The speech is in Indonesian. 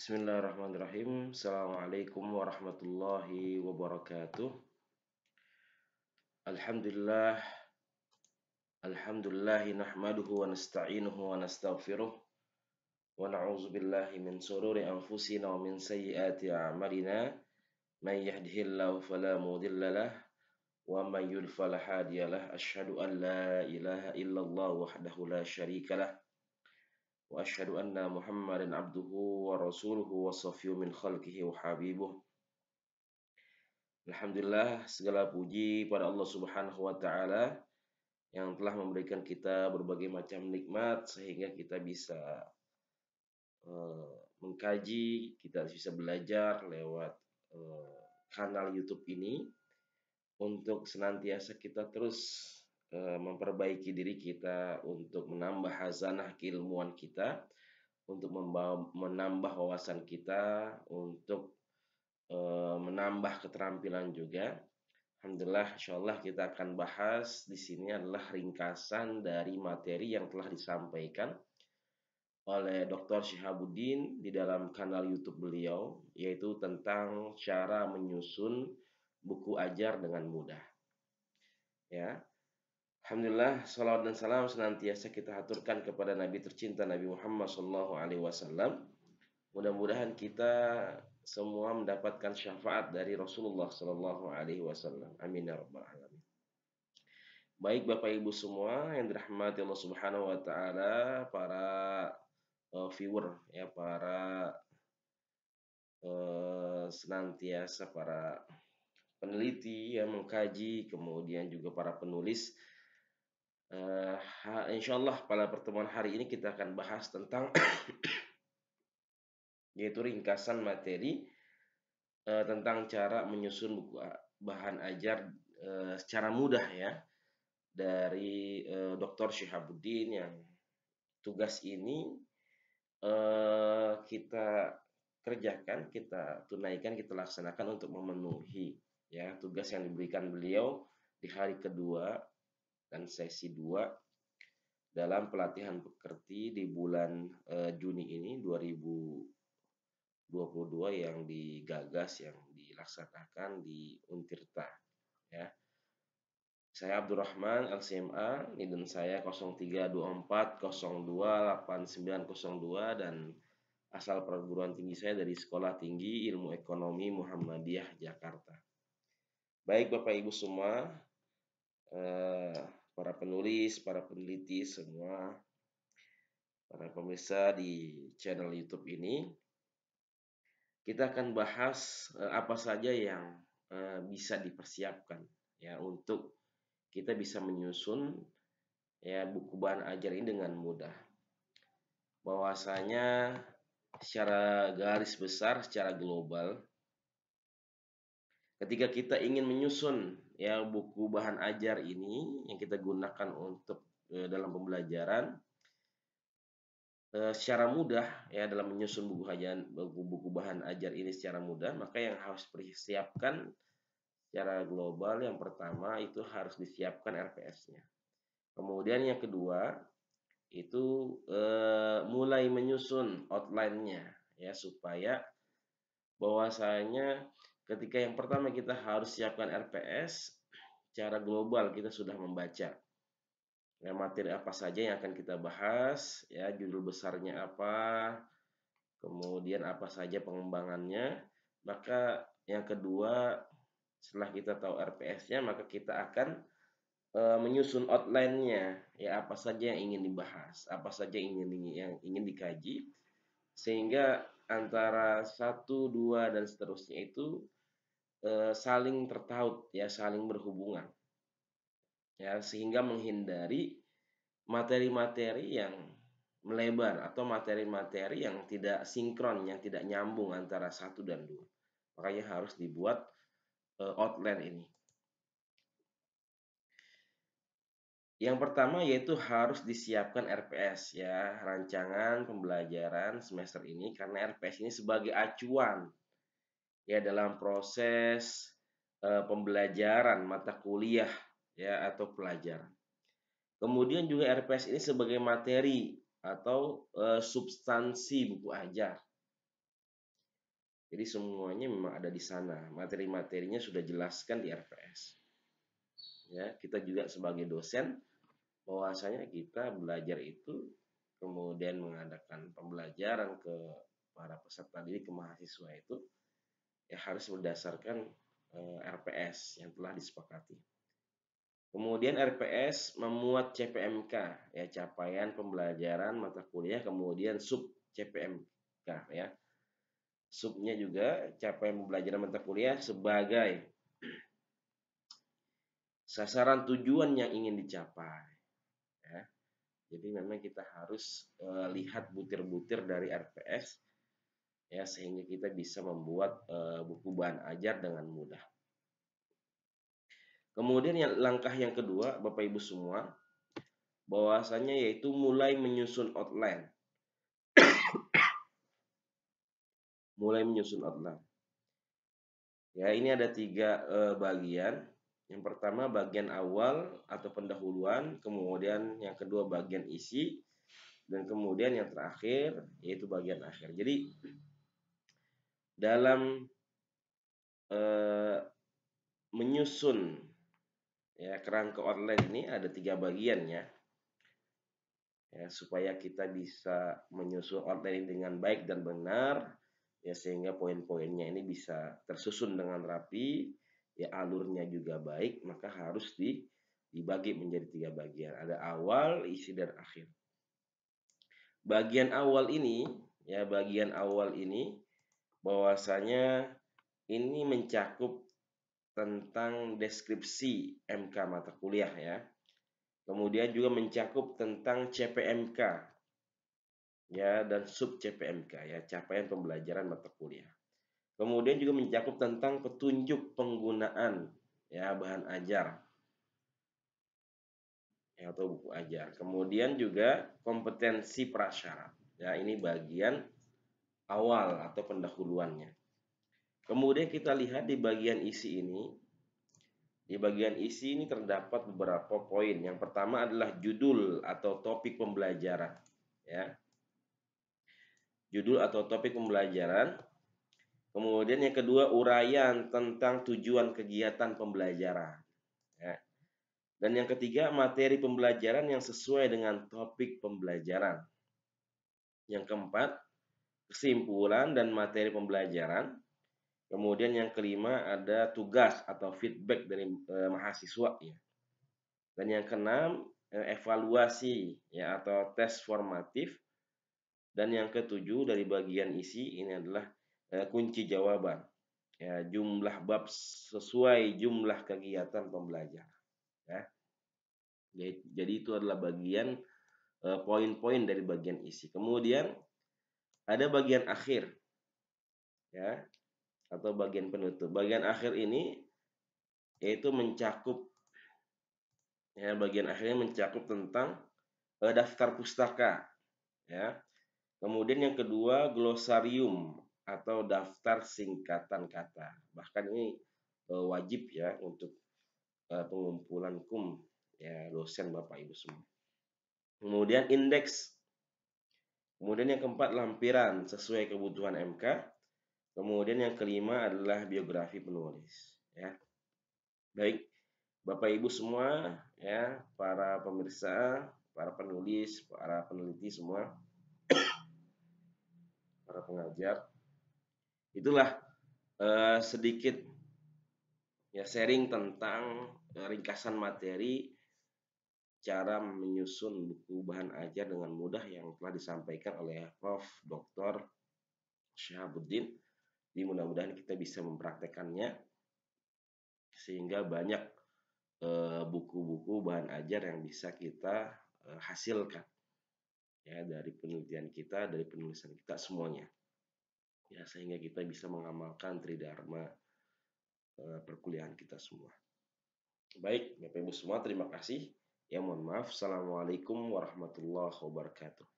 Bismillahirrahmanirrahim. Assalamualaikum warahmatullahi wabarakatuh. Alhamdulillah, alhamdulillahi nahmaduhu wa nasta'inuhu wa nastaghfiruh wa na'udzu billahi min sururi anfusina wa min sayyiati a'malina. Man yahdihillahu fala mudhillalah wa man yudlil fala hadiyalah. Asyhadu an la ilaha illallah wahdahu la syarikalah wa asyhadu anna Muhammadan abduhu wa rasuluhu wa safiyyu min khalqihi wa habibuh. Alhamdulillah, segala puji pada Allah Subhanahu wa taala yang telah memberikan kita berbagai macam nikmat sehingga kita bisa mengkaji, kita bisa belajar lewat kanal YouTube ini untuk senantiasa kita terus memperbaiki diri kita untuk menambah hazanah keilmuan kita, untuk menambah wawasan kita, untuk menambah keterampilan juga. Alhamdulillah, insyaallah kita akan bahas di sini adalah ringkasan dari materi yang telah disampaikan oleh Dr. Syihabuddin di dalam kanal YouTube beliau, yaitu tentang cara menyusun buku ajar dengan mudah. Ya, Alhamdulillah, salawat dan salam senantiasa kita haturkan kepada Nabi tercinta Nabi Muhammad SAW. Mudah-mudahan kita semua mendapatkan syafaat dari Rasulullah SAW. Amin ya rabbal alamin. Baik Bapak Ibu semua yang dirahmati Allah Subhanahu wa taala, para viewer ya, para senantiasa para peneliti yang mengkaji, kemudian juga para penulis. Insyaallah pada pertemuan hari ini kita akan bahas tentang yaitu ringkasan materi tentang cara menyusun buku bahan ajar secara mudah ya, dari Dr. Syihabuddin, yang tugas ini kita kerjakan, kita tunaikan, kita laksanakan untuk memenuhi ya tugas yang diberikan beliau di hari kedua dan sesi 2 dalam pelatihan pekerti di bulan Juni ini 2022 yang digagas, yang dilaksanakan di Untirta ya. Saya Abdurrahman LCMA, NIDN saya 0324028902 dan asal perguruan tinggi saya dari Sekolah Tinggi Ilmu Ekonomi Muhammadiyah Jakarta. Baik Bapak Ibu semua, para penulis, para peneliti semua, para pemirsa di channel YouTube ini, kita akan bahas apa saja yang bisa dipersiapkan ya untuk kita bisa menyusun ya buku bahan ajar ini dengan mudah. Bahwasanya secara garis besar, secara global, ketika kita ingin menyusun ya buku bahan ajar ini yang kita gunakan untuk dalam pembelajaran secara mudah ya, dalam menyusun buku bahan ajar ini secara mudah, maka yang harus dipersiapkan secara global yang pertama itu harus disiapkan RPS-nya. Kemudian yang kedua itu mulai menyusun outline-nya ya, supaya bahwasanya ketika yang pertama kita harus siapkan RPS secara global, kita sudah membaca ya materi apa saja yang akan kita bahas ya, judul besarnya apa, kemudian apa saja pengembangannya. Maka yang kedua, setelah kita tahu RPS-nya, maka kita akan menyusun outline-nya ya, apa saja yang ingin dibahas, apa saja yang ingin dikaji, sehingga antara 1, 2 dan seterusnya itu saling tertaut ya, saling berhubungan ya, sehingga menghindari materi-materi yang melebar atau materi-materi yang tidak sinkron, yang tidak nyambung antara 1 dan 2. Makanya harus dibuat outline ini. Yang pertama yaitu harus disiapkan RPS ya, rancangan pembelajaran semester ini, karena RPS ini sebagai acuan ya dalam proses pembelajaran mata kuliah ya atau pelajaran. Kemudian juga RPS ini sebagai materi atau substansi buku ajar Jadi semuanya memang ada di sana. Materi-materinya sudah jelaskan di RPS. Ya, kita juga sebagai dosen bahwasanya kita belajar itu kemudian mengadakan pembelajaran ke para peserta didik, ke mahasiswa itu ya harus berdasarkan RPS yang telah disepakati. Kemudian RPS memuat CPMK, ya capaian pembelajaran mata kuliah, kemudian sub CPMK ya. Subnya juga capaian pembelajaran mata kuliah sebagai sasaran tujuan yang ingin dicapai. Ya. Jadi memang kita harus lihat butir-butir dari RPS ya sehingga kita bisa membuat buku bahan ajar dengan mudah. Kemudian langkah yang kedua, Bapak Ibu semua, bahwasanya yaitu mulai menyusun outline. Mulai menyusun outline. Ya, ini ada 3 bagian. Yang pertama bagian awal atau pendahuluan, kemudian yang kedua bagian isi, dan kemudian yang terakhir yaitu bagian akhir. Jadi dalam menyusun ya kerangka outline ini ada 3 bagian ya. Ya, supaya kita bisa menyusun outline dengan baik dan benar ya sehingga poin-poinnya ini bisa tersusun dengan rapi ya, alurnya juga baik, maka harus dibagi menjadi 3 bagian. Ada awal, isi, dan akhir. Bagian awal ini bahwasanya ini mencakup tentang deskripsi MK mata kuliah ya. Kemudian juga mencakup tentang CPMK ya dan sub CPMK ya, capaian pembelajaran mata kuliah. Kemudian juga mencakup tentang petunjuk penggunaan ya bahan ajar ya, atau buku ajar. Kemudian juga kompetensi prasyarat. Ya, ini bagian awal atau pendahuluannya. Kemudian kita lihat di bagian isi ini. Di bagian isi ini terdapat beberapa poin. Yang pertama adalah judul atau topik pembelajaran. Ya. Judul atau topik pembelajaran. Kemudian yang kedua uraian tentang tujuan kegiatan pembelajaran. Ya. Dan yang ketiga materi pembelajaran yang sesuai dengan topik pembelajaran. Yang keempat kesimpulan dan materi pembelajaran. Kemudian yang kelima ada tugas atau feedback dari mahasiswa ya. Dan yang keenam evaluasi ya atau tes formatif. Dan yang ketujuh dari bagian isi ini adalah kunci jawaban. Ya, jumlah bab sesuai jumlah kegiatan pembelajaran. Ya. Jadi itu adalah bagian poin-poin dari bagian isi. Kemudian ada bagian akhir. Ya. Atau bagian penutup. Bagian akhir ini yaitu mencakup ya, bagian akhirnya mencakup tentang daftar pustaka ya. Kemudian yang kedua glosarium atau daftar singkatan kata. Bahkan ini wajib ya untuk pengumpulan kum ya dosen Bapak Ibu semua. Kemudian indeks. Kemudian yang keempat lampiran sesuai kebutuhan MK. Kemudian yang kelima adalah biografi penulis ya. Baik, Bapak Ibu semua ya, para pemirsa, para penulis, para peneliti semua, para pengajar. Itulah sedikit ya sharing tentang ringkasan materi cara menyusun buku bahan ajar dengan mudah yang telah disampaikan oleh Prof. Dr. Syahabuddin. Jadi mudah-mudahan kita bisa mempraktekannya sehingga banyak buku-buku bahan ajar yang bisa kita hasilkan ya dari penelitian kita, dari penulisan kita semuanya. Ya sehingga kita bisa mengamalkan tridharma perkuliahan kita semua. Baik, Bapak Ibu semua terima kasih. Ya mohon maaf. Assalamualaikum warahmatullahi wabarakatuh.